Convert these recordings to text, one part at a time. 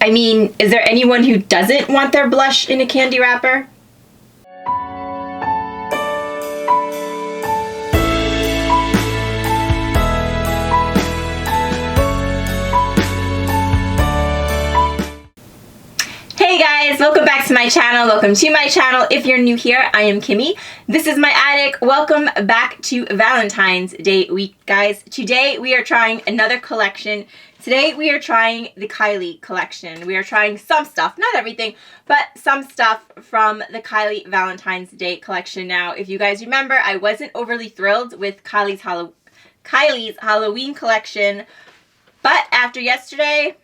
I mean, is there anyone who doesn't want their blush in a candy wrapper? Hey guys, welcome back to my channel. Welcome to my channel. If you're new here, I am Kimmie. This is my attic. Welcome back to Valentine's Day week, guys. Today we are trying another collection. Today we are trying the Kylie collection. We are trying some stuff, not everything, but some stuff from the Kylie Valentine's Day collection. Now, if you guys remember, I wasn't overly thrilled with Kylie's Halloween collection, but after yesterday,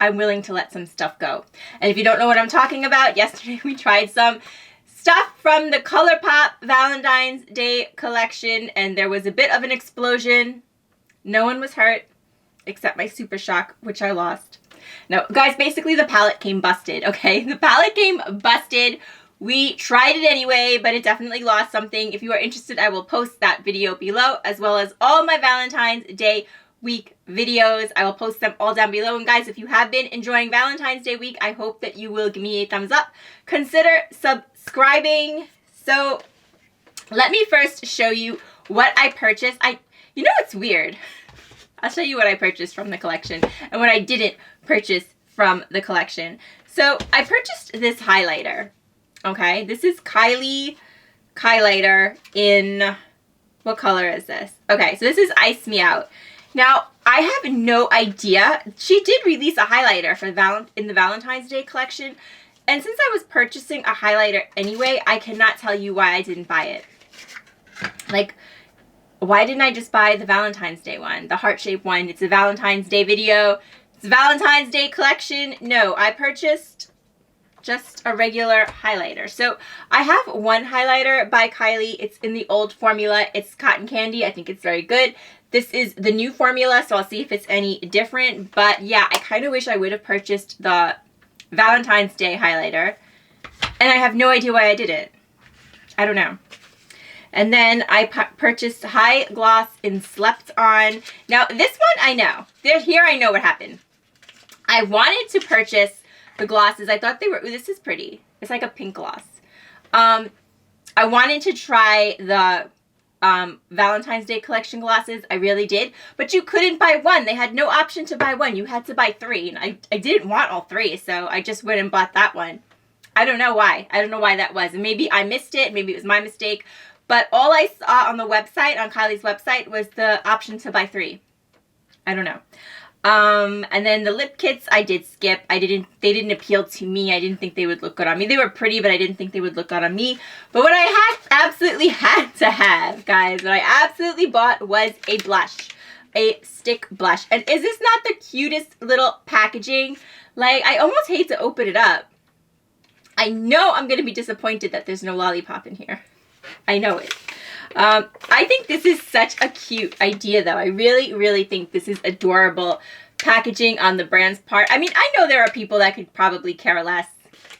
I'm willing to let some stuff go. And if you don't know what I'm talking about, yesterday we tried some stuff from the ColourPop Valentine's Day collection, and there was a bit of an explosion. No one was hurt, except my Super Shock, which I lost. No, guys, basically the palette came busted, okay? The palette came busted. We tried it anyway, but it definitely lost something. If you are interested, I will post that video below, as well as all my Valentine's Day week videos. I will post them all down below. And guys, if you have been enjoying Valentine's Day week, I hope that you will give me a thumbs up. Consider subscribing. So let me first show you what I purchased. You know what's weird? I'll show you what I purchased from the collection and what I didn't purchase from the collection. So I purchased this highlighter. Okay, this is Kylie highlighter in, what color is this? Okay, so this is Ice Me Out. Now, I have no idea. She did release a highlighter for in the Valentine's Day collection. And since I was purchasing a highlighter anyway, I cannot tell you why I didn't buy it. Like, why didn't I just buy the Valentine's Day one? The heart-shaped one. It's a Valentine's Day video. It's a Valentine's Day collection. No, I purchased just a regular highlighter. So I have one highlighter by Kylie. It's in the old formula. It's cotton candy. I think it's very good. This is the new formula, so I'll see if it's any different. But yeah, I kind of wish I would have purchased the Valentine's Day highlighter. And I have no idea why I didn't. I don't know. And then I purchased High Gloss in Slept On. Now, this one I know. Here I know what happened. I wanted to purchase the glosses. I thought they were, ooh, this is pretty. It's like a pink gloss. I wanted to try the Valentine's Day collection glosses. I really did. But you couldn't buy one. They had no option to buy one. You had to buy three. And I didn't want all three, so I just went and bought that one. I don't know why. I don't know why that was. And maybe I missed it. Maybe it was my mistake. But all I saw on the website, on Kylie's website, was the option to buy three. I don't know. And then the lip kits I did skip. They didn't appeal to me. I didn't think they would look good on me. They were pretty, but I didn't think they would look good on me. But what I absolutely had to have, guys, what I absolutely bought was a blush. A stick blush. And is this not the cutest little packaging? Like, I almost hate to open it up. I know I'm going to be disappointed that there's no lollipop in here. I know it. I think this is such a cute idea, though. I really, really think this is adorable packaging on the brand's part. I mean, I know there are people that could probably care less.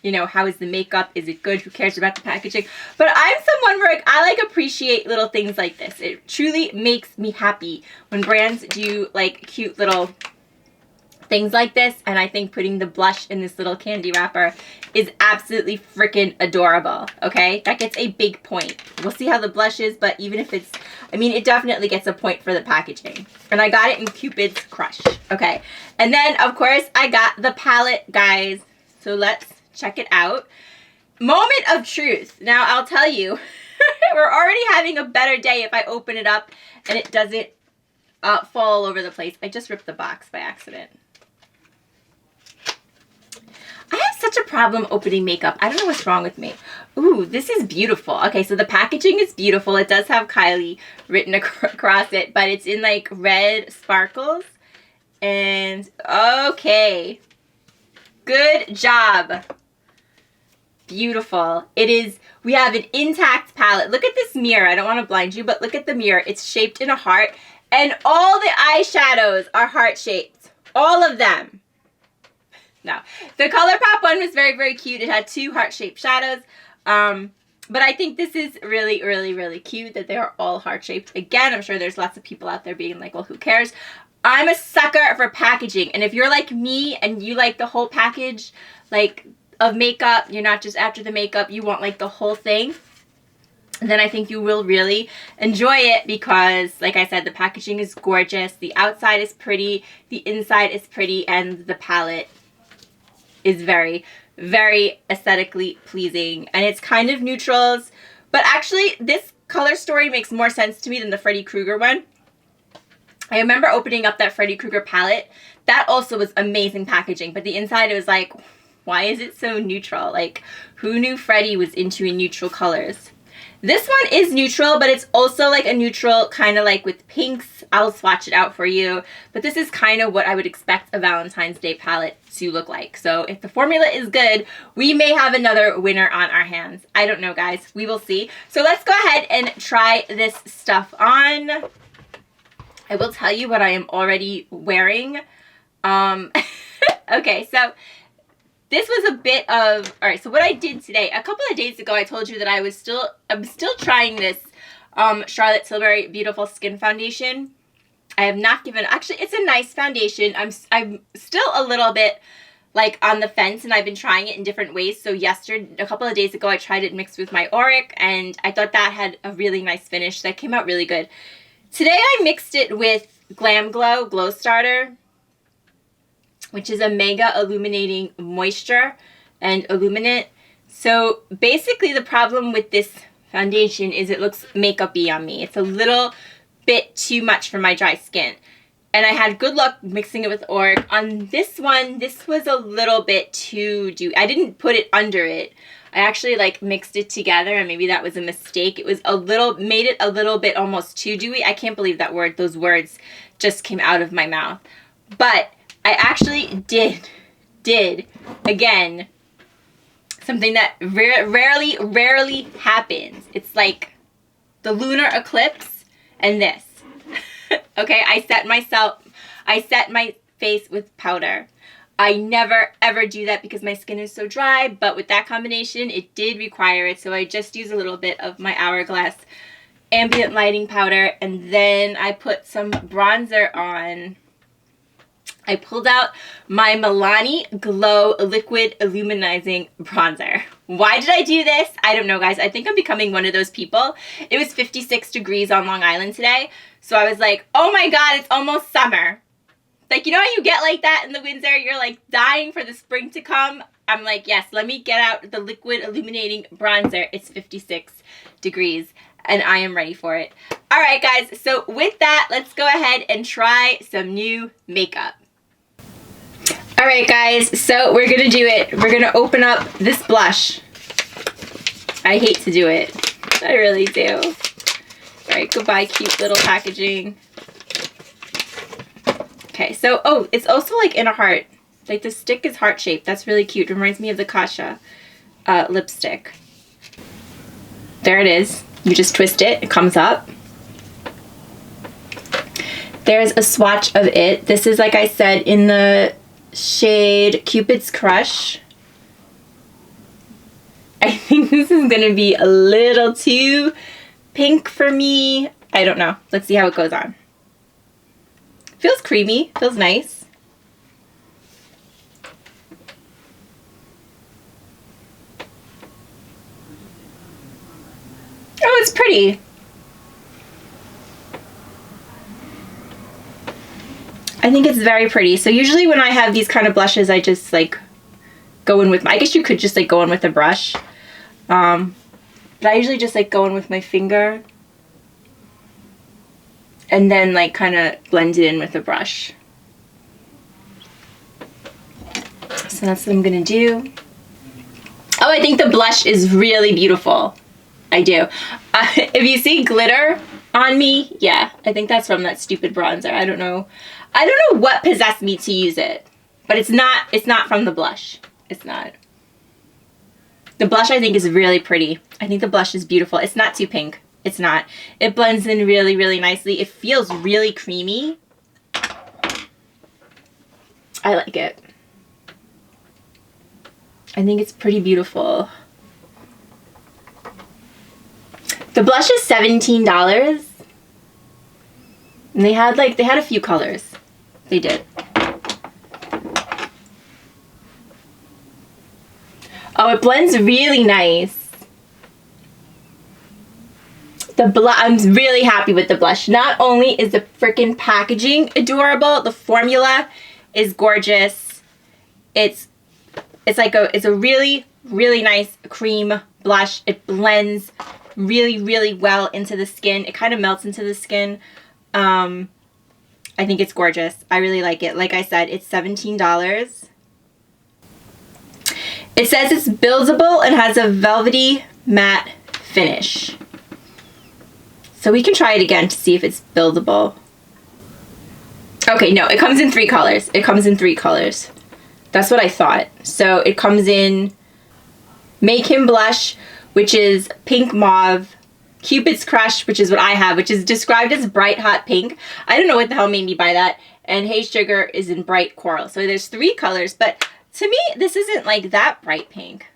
You know, how is the makeup? Is it good? Who cares about the packaging? But I'm someone where I appreciate little things like this. It truly makes me happy when brands do like cute little things like this, and I think putting the blush in this little candy wrapper is absolutely freaking adorable, okay? That gets a big point. We'll see how the blush is, but even if it's, I mean, it definitely gets a point for the packaging. And I got it in Cupid's Crush, okay? And then, of course, I got the palette, guys. So let's check it out. Moment of truth. Now, I'll tell you, we're already having a better day if I open it up and it doesn't fall all over the place. I just ripped the box by accident. I have such a problem opening makeup. I don't know what's wrong with me. Ooh, this is beautiful. Okay, so the packaging is beautiful. It does have Kylie written across it, but it's in like red sparkles. And okay. Good job. Beautiful. It is, we have an intact palette. Look at this mirror. I don't want to blind you, but look at the mirror. It's shaped in a heart. And all the eyeshadows are heart-shaped. All of them. No, the ColourPop one was very, very cute. It had two heart-shaped shadows. But I think this is really, really, really cute that they are all heart-shaped. Again, I'm sure there's lots of people out there being like, well, who cares? I'm a sucker for packaging. And if you're like me and you like the whole package, like, of makeup, you're not just after the makeup, you want like the whole thing, then I think you will really enjoy it because, like I said, the packaging is gorgeous, the outside is pretty, the inside is pretty, and the palette is very, very aesthetically pleasing. And it's kind of neutrals, but actually this color story makes more sense to me than the Freddy Krueger one. I remember opening up that Freddy Krueger palette. That also was amazing packaging, but the inside it was like, why is it so neutral? Like, who knew Freddy was into neutral colors? This one is neutral, but it's also like a neutral kind of like with pinks. I'll swatch it out for you. But this is kind of what I would expect a Valentine's Day palette to look like. So if the formula is good, we may have another winner on our hands. I don't know, guys. We will see. So let's go ahead and try this stuff on. I will tell you what I am already wearing. Okay, so this was a bit of, all right, so what I did today, a couple of days ago, I told you that I'm still trying this Charlotte Tilbury Beautiful Skin Foundation. I have not given, actually, it's a nice foundation. I'm still a little bit, like, on the fence, and I've been trying it in different ways. So a couple of days ago, I tried it mixed with my Auric, and I thought that had a really nice finish. That came out really good. Today, I mixed it with Glam Glow Glow Starter, which is a mega illuminating moisture and illuminant. So basically the problem with this foundation is it looks makeup-y on me. It's a little bit too much for my dry skin. And I had good luck mixing it with Auric. On this one, this was a little bit too dewy. I didn't put it under it. I actually like mixed it together, and maybe that was a mistake. It was made it a little bit almost too dewy. I can't believe those words just came out of my mouth. But I actually did, again, something that rarely happens. It's like the lunar eclipse and this. Okay, I set my face with powder. I never ever do that because my skin is so dry, but with that combination, it did require it. So I just use a little bit of my Hourglass ambient lighting powder, and then I put some bronzer on. I pulled out my Milani Glow Liquid Illuminizing Bronzer. Why did I do this? I don't know, guys. I think I'm becoming one of those people. It was 56 degrees on Long Island today, so I was like, oh my god, it's almost summer. Like, you know how you get like that in the Windsor? You're like dying for the spring to come. I'm like, yes, let me get out the Liquid Illuminating Bronzer. It's 56 degrees, and I am ready for it. All right, guys, so with that, let's go ahead and try some new makeup. Alright guys, so we're gonna do it. We're gonna open up this blush. I hate to do it. I really do. Alright, goodbye cute little packaging. Okay, so, oh, it's also like in a heart. Like the stick is heart shaped. That's really cute. Reminds me of the Kasha lipstick. There it is. You just twist it. It comes up. There's a swatch of it. This is, like I said, in the shade Cupid's Crush. I think this is going to be a little too pink for me. I don't know. Let's see how it goes on. Feels creamy. Feels nice. Oh, it's pretty. I think it's very pretty. So usually when I have these kind of blushes, I just like go in with I guess you could just like go in with a brush. But I usually just like go in with my finger and then like kind of blend it in with a brush. So that's what I'm gonna do. Oh, I think the blush is really beautiful. I do. If you see glitter on me, yeah, I think that's from that stupid bronzer. I don't know what possessed me to use it, but it's not from the blush. It's not. The blush I think is really pretty. I think the blush is beautiful. It's not too pink. It's not. It blends in really, really nicely. It feels really creamy. I like it. I think it's pretty beautiful. The blush is $17. And they had a few colors. They did. Oh, it blends really nice. I'm really happy with the blush. Not only is the freaking packaging adorable, the formula is gorgeous. It's a really, really nice cream blush. It blends really, really well into the skin. It kind of melts into the skin. I think it's gorgeous. I really like it. Like I said, it's $17. It says it's buildable and has a velvety matte finish. So we can try it again to see if it's buildable. Okay, no, it comes in 3 colors. It comes in 3 colors. That's what I thought. So it comes in Make Him Blush, which is pink mauve, Cupid's Crush, which is what I have, which is described as bright hot pink. I don't know what the hell made me buy that. And Hey Sugar is in bright coral. So there's 3 colors, but to me, this isn't like that bright pink.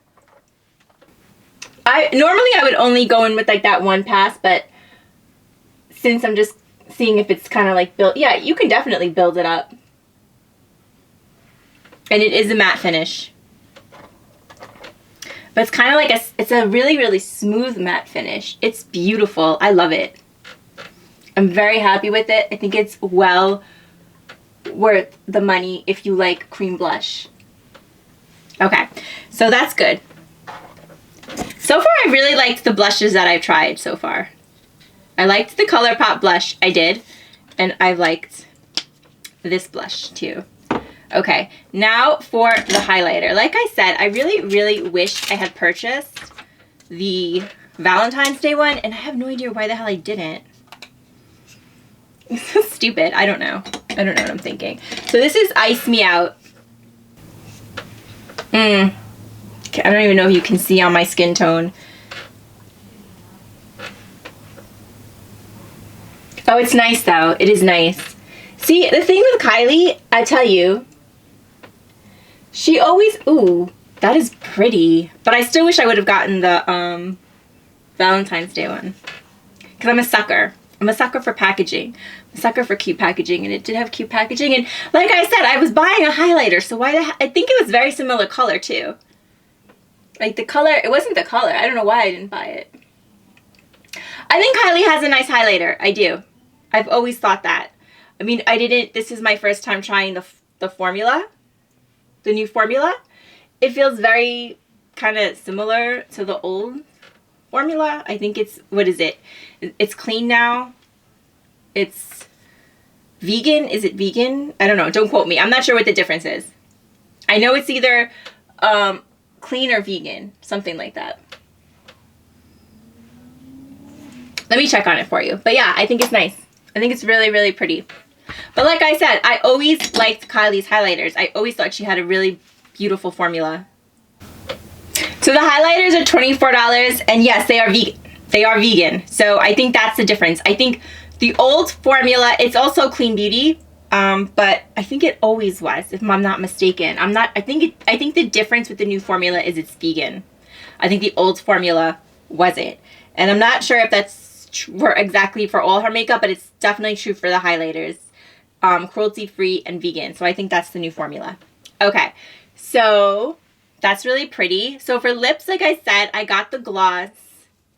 Normally I would only go in with like that one pass, but since I'm just seeing if it's kind of like built, yeah, you can definitely build it up. And it is a matte finish. But it's kind of like it's a really, really smooth matte finish. It's beautiful. I love it. I'm very happy with it. I think it's well worth the money if you like cream blush. Okay, so that's good. So far, I really liked the blushes that I've tried so far. I liked the ColourPop blush, I did, and I liked this blush too. Okay, now for the highlighter. Like I said, I really, really wish I had purchased the Valentine's Day one, and I have no idea why the hell I didn't. It's so stupid. I don't know. I don't know what I'm thinking. So this is Ice Me Out. I don't even know if you can see on my skin tone. Oh, it's nice though. It is nice. See, the thing with Kylie, I tell you, she always, ooh, that is pretty. But I still wish I would have gotten the Valentine's Day one. Because I'm a sucker. I'm a sucker for packaging. I'm a sucker for cute packaging, and it did have cute packaging. And like I said, I was buying a highlighter, so why the heck? I think it was very similar color too. Like the color, it wasn't the color. I don't know why I didn't buy it. I think Kylie has a nice highlighter. I do. I've always thought that. I mean, this is my first time trying the formula, the new formula. It feels very kind of similar to the old formula. I think it's, what is it? It's clean now. It's vegan. Is it vegan? I don't know. Don't quote me. I'm not sure what the difference is. I know it's either clean or vegan. Something like that. Let me check on it for you. But yeah, I think it's nice. I think it's really, really pretty. But like I said, I always liked Kylie's highlighters. I always thought she had a really beautiful formula. So the highlighters are $24, and yes, they are vegan. They are vegan. So I think that's the difference. I think the old formula, it's also clean beauty, but I think it always was, if I'm not mistaken. I think the difference with the new formula is it's vegan. I think the old formula wasn't. And I'm not sure if that's exactly for all her makeup, but it's definitely true for the highlighters. Cruelty-free and vegan. So I think that's the new formula. Okay, so that's really pretty. So for lips, like I said, I got the gloss,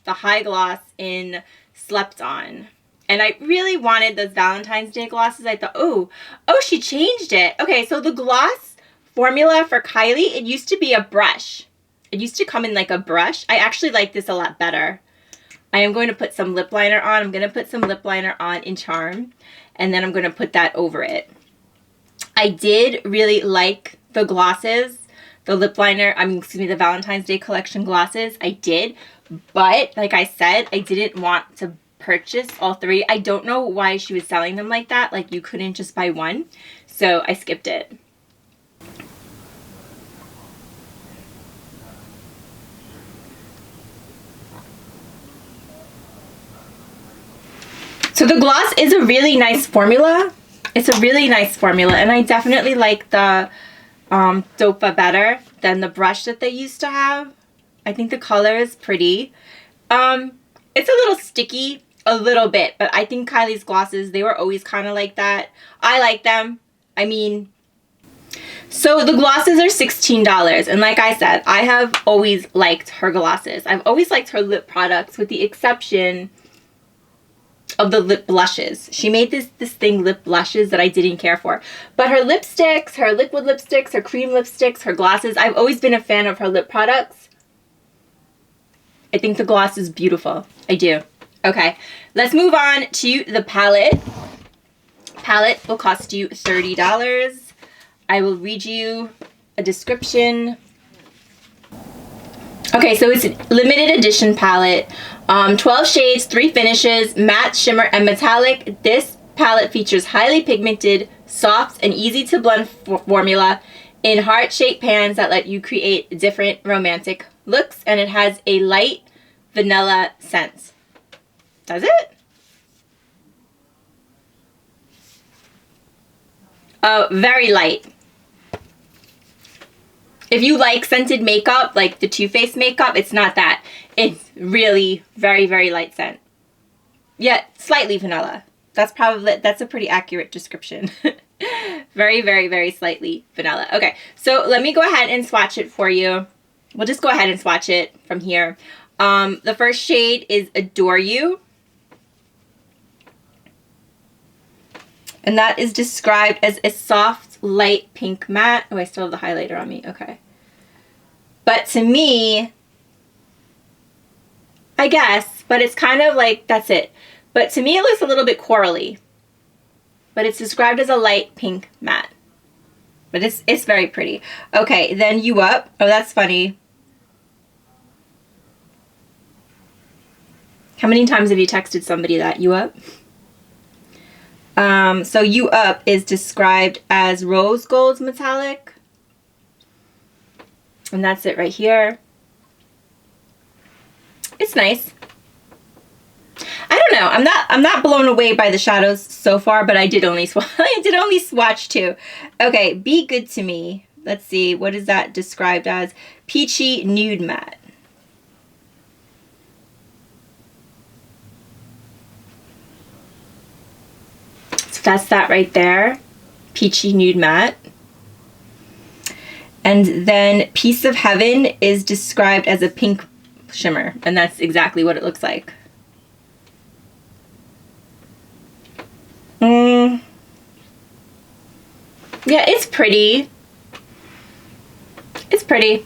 the high gloss in Slept On. And I really wanted those Valentine's Day glosses. I thought, oh, she changed it. Okay, so the gloss formula for Kylie, it used to be a brush. It used to come in like a brush. I actually like this a lot better. I am going to put some lip liner on. I'm going to put some lip liner on in Charm, and then I'm going to put that over it. I did really like the glosses, the lip liner, the Valentine's Day collection glosses. I did, but like I said, I didn't want to purchase all 3. I don't know why she was selling them like that. Like you couldn't just buy one, so I skipped it. So the gloss is a really nice formula. It's a really nice formula, and I definitely like the Dopa better than the brush that they used to have. I think the color is pretty. It's a little sticky, a little bit, but I think Kylie's glosses, they were always kind of like that. I like them. I mean, so the glosses are $16. And like I said, I have always liked her glosses. I've always liked her lip products with the exception of the lip blushes. She made this thing, lip blushes, that I didn't care for. But her lipsticks, her liquid lipsticks, her cream lipsticks, her glosses, I've always been a fan of her lip products. I think the gloss is beautiful. I do. Okay, let's move on to the palette. Palette will cost you $30. I will read you a description. Okay, so it's a limited edition palette. 12 shades, 3 finishes, matte, shimmer, and metallic. This palette features highly pigmented, soft, and easy to blend formula in heart-shaped pans that let you create different romantic looks, and it has a light vanilla scent. Does it? Very light. If you like scented makeup, like the Too Faced makeup, it's not that. It's really very, very light scent. Yet slightly vanilla. That's a pretty accurate description. Very, very, very slightly vanilla. Okay, so let me go ahead and swatch it for you. We'll just go ahead and swatch it from here. The first shade is Adore You. And that is described as a soft, light pink matte. Oh, I still have the highlighter on me. Okay. But to me, I guess, but it's kind of like, that's it. But to me, it looks a little bit corally. But it's described as a light pink matte. But it's very pretty. Okay, then You Up. Oh, that's funny. How many times have you texted somebody that? You up? So You Up is described as rose gold metallic. And that's it right here. It's nice. I don't know. I'm not blown away by the shadows so far, but I did only swatch 2. Okay, Be Good to Me. Let's see. What is that described as? Peachy Nude Matte. That's that right there. Peachy Nude Matte. And then Piece of Heaven is described as a pink shimmer. And that's exactly what it looks like. Yeah, it's pretty. It's pretty.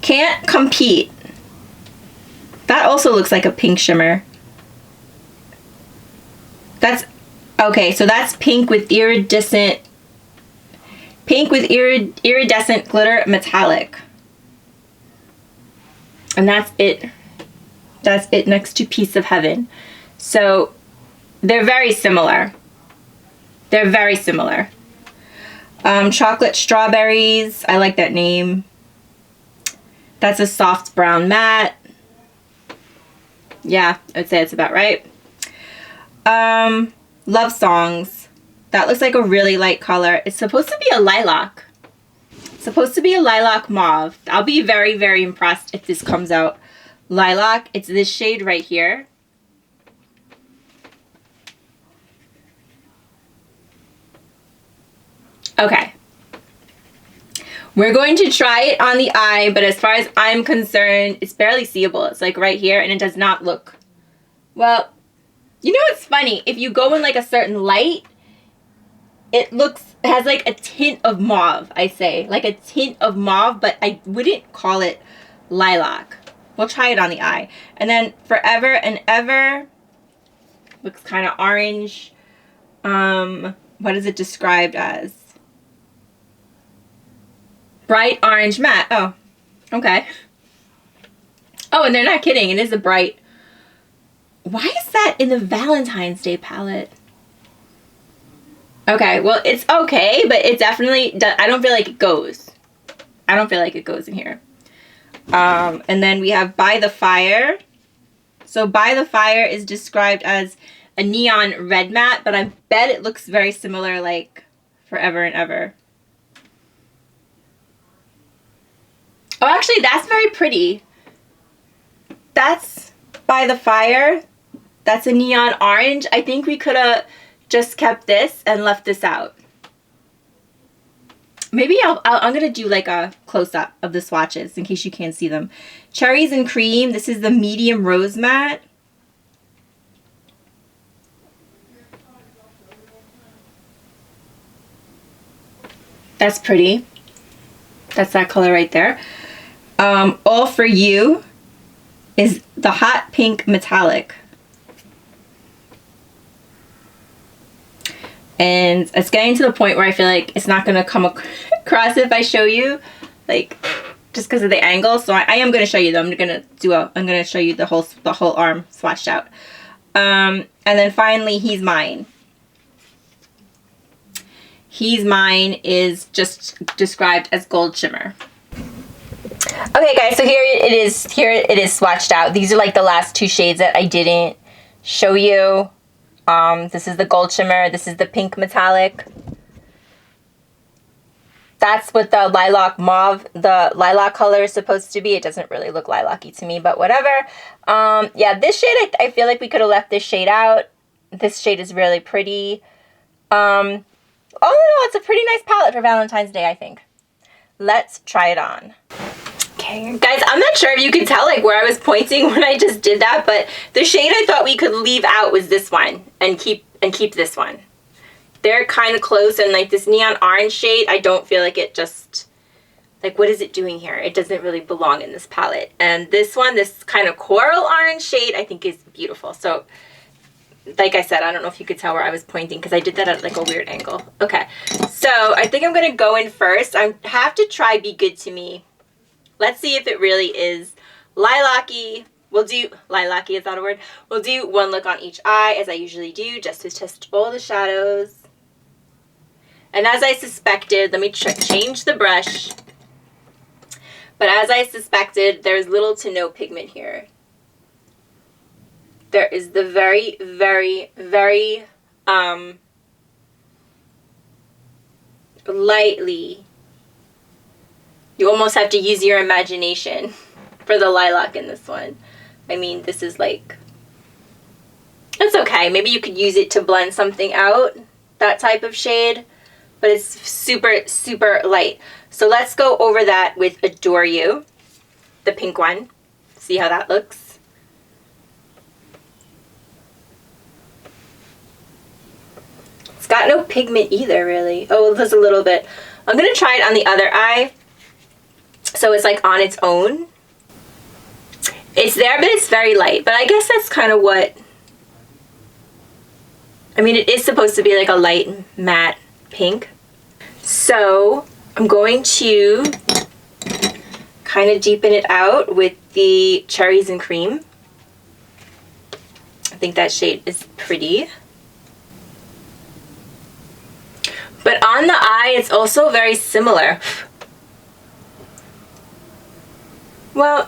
Can't Compete. That also looks like a pink shimmer. That's okay, so that's pink with iridescent glitter metallic. And that's it. That's it next to Piece of Heaven. So they're very similar. They're very similar. Chocolate Strawberries. I like that name. That's a soft brown matte. Yeah, I'd say it's about right. Love Songs. That looks like a really light color. It's supposed to be a lilac. It's supposed to be a lilac mauve. I'll be very, very impressed if this comes out lilac. It's this shade right here. Okay. We're going to try it on the eye, but as far as I'm concerned, it's barely seeable. It's like right here, and it does not look, well, you know what's funny? If you go in like a certain light, it has like a tint of mauve, I say. Like a tint of mauve, but I wouldn't call it lilac. We'll try it on the eye. And then Forever and Ever looks kind of orange. What is it described as? Bright orange matte. Oh, okay. Oh, and they're not kidding. It is a bright. Why is that in the Valentine's Day palette? Okay, well, it's okay, but it definitely, I don't feel like it goes. I don't feel like it goes in here. And then we have By the Fire. So By the Fire is described as a neon red matte, but I bet it looks very similar like Forever and Ever. Oh, actually, that's very pretty. That's By the Fire. That's a neon orange. I think we could have just kept this and left this out. Maybe I'm going to do like a close-up of the swatches in case you can't see them. Cherries and Cream. This is the medium rose matte. That's pretty. That's that color right there. All For You is the hot pink metallic. And it's getting to the point where I feel like it's not going to come across if I show you, like, just because of the angle. So I am going to show you though. I'm going to show you the whole arm swatched out. And then finally, He's Mine. He's Mine is just described as gold shimmer. Okay guys, so here it is swatched out. These are like the last two shades that I didn't show you. This is the gold shimmer. This is the pink metallic. That's what the lilac mauve, the lilac color is supposed to be. It doesn't really look lilac-y to me, but whatever. Yeah, this shade, I feel like we could have left this shade out. This shade is really pretty. All in all, it's a pretty nice palette for Valentine's Day, I think. Let's try it on. Okay, guys, I'm not sure if you can tell like where I was pointing when I just did that, but the shade I thought we could leave out was this one and keep this one. They're kind of close, and like this neon orange shade, I don't feel like it just, like, what is it doing here? It doesn't really belong in this palette. And this one, this kind of coral orange shade, I think is beautiful. So like I said, I don't know if you could tell where I was pointing because I did that at like a weird angle. Okay, so I think I'm going to go in first. I have to try Be Good to Me. Let's see if it really is lilac-y. We'll do, lilac-y, is that a word? We'll do one look on each eye as I usually do, just to test all the shadows. And as I suspected, let me change the brush. But as I suspected, there's little to no pigment here. There is the very, very, very lightly, you almost have to use your imagination for the lilac in this one. I mean, this is like, it's okay. Maybe you could use it to blend something out, that type of shade, but it's super, super light. So let's go over that with Adore You, the pink one. See how that looks. It's got no pigment either, really. Oh, there's a little bit. I'm going to try it on the other eye. So it's like on its own. It's there, but it's very light. But I guess that's kind of what, I mean, it is supposed to be like a light matte pink. So I'm going to kind of deepen it out with the Cherries and Cream. I think that shade is pretty. But on the eye, it's also very similar. Well,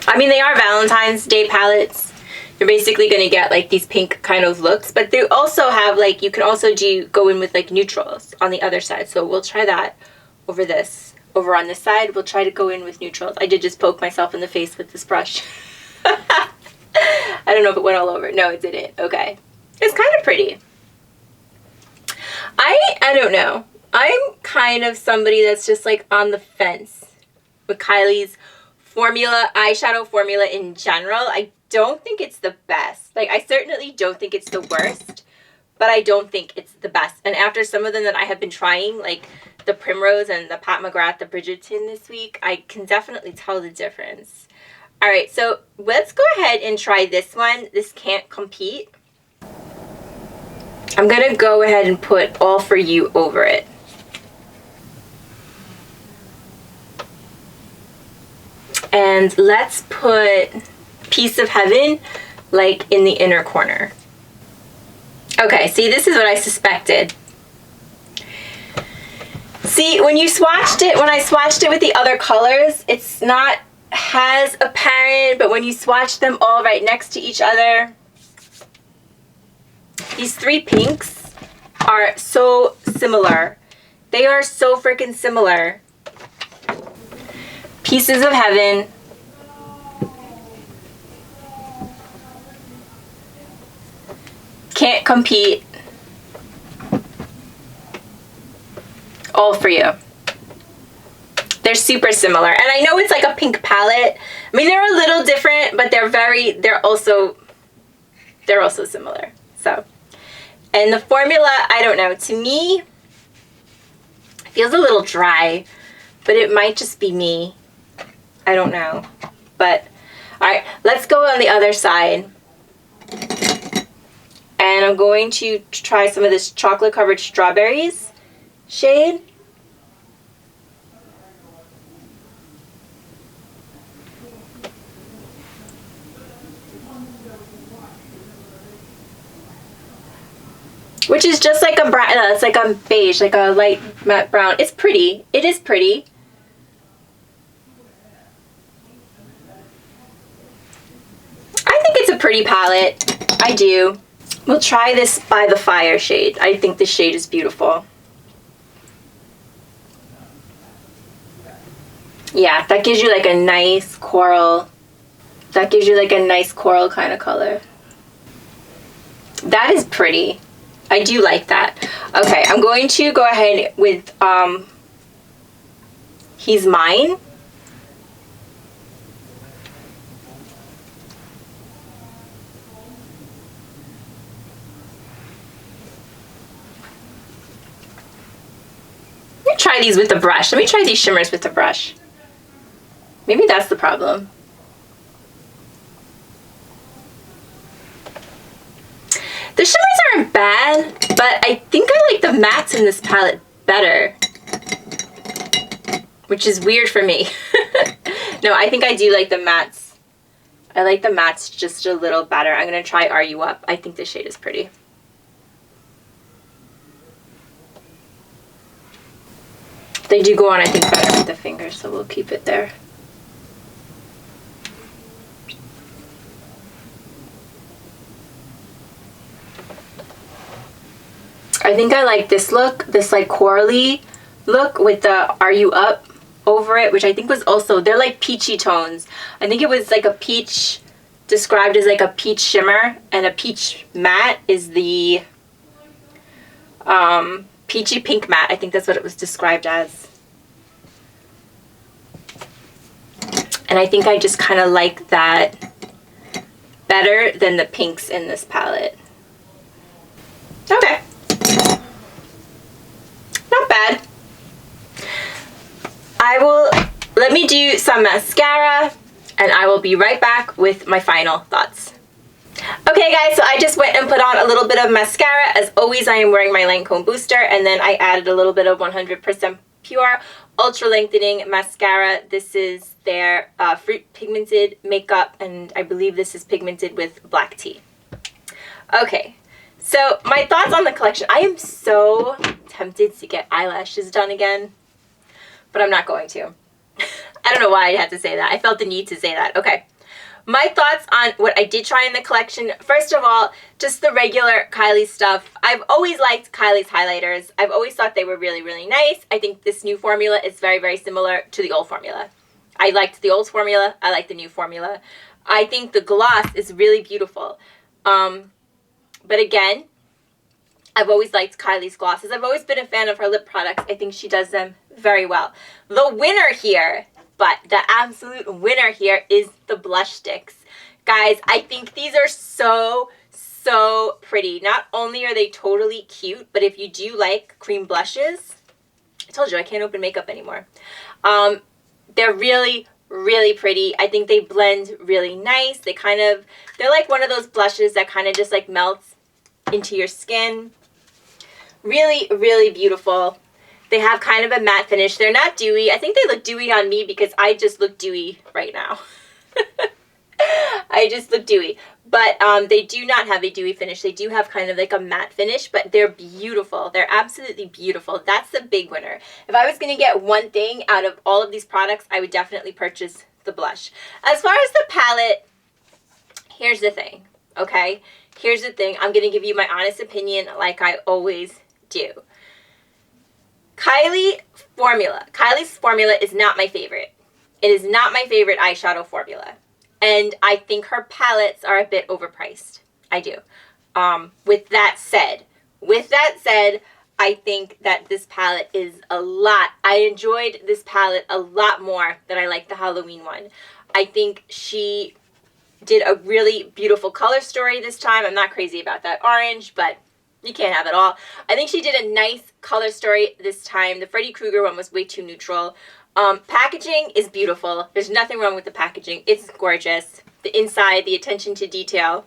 I mean, they are Valentine's Day palettes. You're basically going to get like these pink kind of looks, but they also have like, you can also go in with like neutrals on the other side. So we'll try that over this. Over on this side, we'll try to go in with neutrals. I did just poke myself in the face with this brush. I don't know if it went all over. No, it didn't. Okay. It's kind of pretty. I don't know. I'm kind of somebody that's just like on the fence with Kylie's formula, eyeshadow formula in general. I don't think it's the best. Like, I certainly don't think it's the worst, but I don't think it's the best. And after some of them that I have been trying, like the Primrose and the Pat McGrath, the Bridgerton this week, I can definitely tell the difference. All right, so let's go ahead and try this one. This Can't Compete. I'm going to go ahead and put All For You over it. And let's put Piece of Heaven like in the inner corner. Okay, see, this is what I suspected. See, when I swatched it with the other colors, it's not as apparent, but when you swatch them all right next to each other, these three pinks are so similar. They are so freaking similar. Pieces of Heaven. can't compete. All for you. They're super similar. And I know it's like a pink palette. I mean, they're a little different, but they're also similar. So, and the formula, I don't know. To me, it feels a little dry, but it might just be me. I don't know. But, all right, let's go on the other side. And I'm going to try some of this chocolate covered strawberries shade. Which is just like a brown, it's like a beige, like a light matte brown. It's pretty. It is pretty. I think it's a pretty palette. I do. We'll try this By the Fire shade. I think this shade is beautiful. Yeah, that gives you like a nice coral. That gives you like a nice coral kind of color. That is pretty. I do like that. Okay, I'm going to go ahead with He's Mine. Let me try these with the brush. Let me try these shimmers with the brush. Maybe that's the problem. The shimmers aren't bad, but I think I like the mattes in this palette better. Which is weird for me. No, I think I do like the mattes. I like the mattes just a little better. I'm going to try Are You Up? I think this shade is pretty. They do go on, I think, better with the fingers, so we'll keep it there. I think I like this look, this like corally look with the Are You Up over it, which I think was also, they're like peachy tones. I think it was like a peach, described as like a peach shimmer, and a peach matte is the peachy pink matte. I think that's what it was described as. And I think I just kind of like that better than the pinks in this palette. Okay. Not bad. Let me do some mascara, and I will be right back with my final thoughts. Okay guys, so I just went and put on a little bit of mascara. As always, I am wearing my Lancome Booster, and then I added a little bit of 100% Pure Ultra Lengthening Mascara. This is their Fruit Pigmented Makeup, and I believe this is pigmented with black tea. Okay, so my thoughts on the collection. I am so tempted to get eyelashes done again, but I'm not going to. I don't know why I had to say that. I felt the need to say that. Okay. My thoughts on what I did try in the collection. First of all, just the regular Kylie stuff. I've always liked Kylie's highlighters. I've always thought they were really, really nice. I think this new formula is very, very similar to the old formula. I liked the old formula. I like the new formula. I think the gloss is really beautiful. But again, I've always liked Kylie's glosses. I've always been a fan of her lip products. I think she does them very well. The winner here, but the absolute winner here, is the blush sticks. Guys, I think these are so, so pretty. Not only are they totally cute, but if you do like cream blushes, I told you I can't open makeup anymore. They're really, really pretty. I think they blend really nice. They're like one of those blushes that kind of just like melts into your skin. Really, really beautiful. They have kind of a matte finish. They're not dewy. I think they look dewy on me because I just look dewy right now. I just look dewy. But they do not have a dewy finish. They do have kind of like a matte finish, but they're beautiful. They're absolutely beautiful. That's the big winner. If I was going to get one thing out of all of these products, I would definitely purchase the blush. As far as the palette, here's the thing, okay? Here's the thing. I'm going to give you my honest opinion like I always do. Kylie's formula is not my favorite. It is not my favorite eyeshadow formula. And I think her palettes are a bit overpriced. I do. With that said, I think that this palette is a lot. I enjoyed this palette a lot more than I liked the Halloween one. I think she did a really beautiful color story this time. I'm not crazy about that orange, but you can't have it all. I think she did a nice color story this time. The Freddy Krueger one was way too neutral. Packaging is beautiful. There's nothing wrong with the packaging. It's gorgeous. The inside, the attention to detail,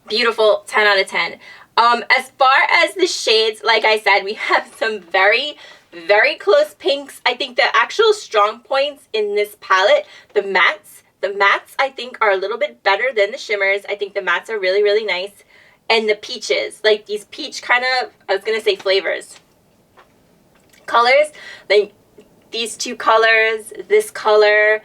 beautiful, 10 out of 10. As far as the shades, like I said, we have some very, very close pinks. I think the actual strong points in this palette, the mattes I think are a little bit better than the shimmers. I think the mattes are really, really nice. And the peaches, like these peach kind of, I was going to say flavors. Colors, like these two colors, this color.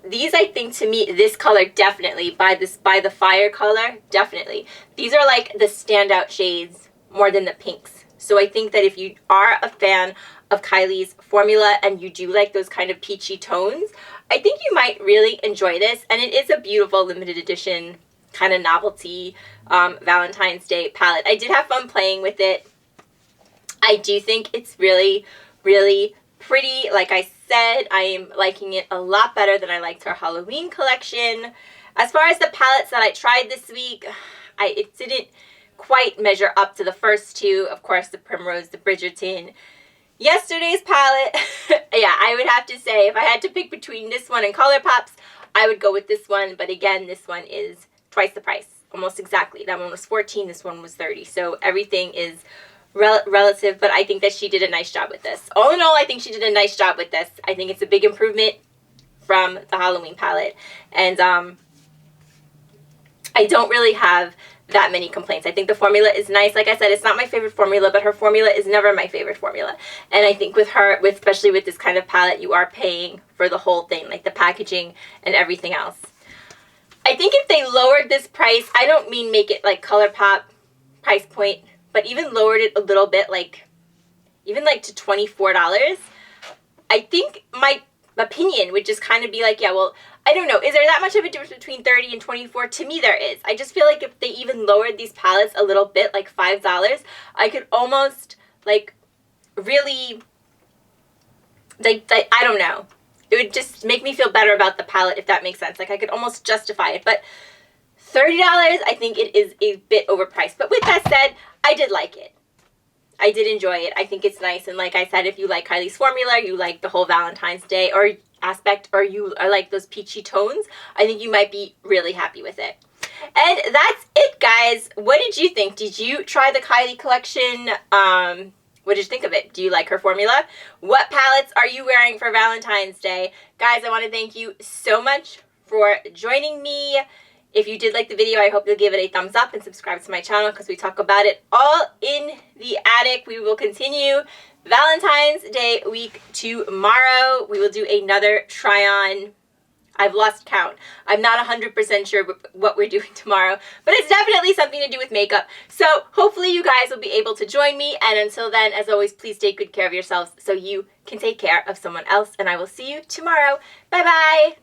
These, I think, to me, this color definitely, by the fire color, definitely. These are like the standout shades more than the pinks. So I think that if you are a fan of Kylie's formula and you do like those kind of peachy tones, I think you might really enjoy this. And it is a beautiful limited edition kind of novelty Valentine's Day palette. I did have fun playing with it. I do think it's really, really pretty. Like I said, I am liking it a lot better than I liked her Halloween collection. As far as the palettes that I tried this week, it didn't quite measure up to the first two. Of course, the Primrose, the Bridgerton. Yesterday's palette, yeah, I would have to say, if I had to pick between this one and ColourPop's, I would go with this one. But again, this one is twice the price, almost exactly. That one was $14, this one was $30. So everything is relative, but I think that she did a nice job with this. All in all, I think she did a nice job with this. I think it's a big improvement from the Halloween palette. And I don't really have that many complaints. I think the formula is nice. Like I said, it's not my favorite formula, but her formula is never my favorite formula. And I think with her, especially with this kind of palette, you are paying for the whole thing, like the packaging and everything else. I think if they lowered this price, I don't mean make it like ColourPop price point, but even lowered it a little bit, like even like to $24, I think my opinion would just kind of be like, yeah, well, I don't know. Is there that much of a difference between $30 and $24? To me, there is. I just feel like if they even lowered these palettes a little bit, like $5, I could almost like really, like I don't know. It would just make me feel better about the palette, if that makes sense. Like I could almost justify it. But $30, I think it is a bit overpriced. But with that said, I did like it. I did enjoy it. I think it's nice. And like I said, if you like Kylie's formula, you like the whole Valentine's Day or aspect, or you are like those peachy tones, I think you might be really happy with it. And that's it, guys. What did you think? Did you try the Kylie collection? What did you think of it? Do you like her formula? What palettes are you wearing for Valentine's Day? Guys, I want to thank you so much for joining me. If you did like the video, I hope you'll give it a thumbs up and subscribe to my channel because we talk about it all in the attic. We will continue Valentine's Day week tomorrow. We will do another try-on. I've lost count. I'm not 100% sure what we're doing tomorrow, but it's definitely something to do with makeup. So hopefully you guys will be able to join me. And until then, as always, please take good care of yourselves so you can take care of someone else. And I will see you tomorrow. Bye-bye.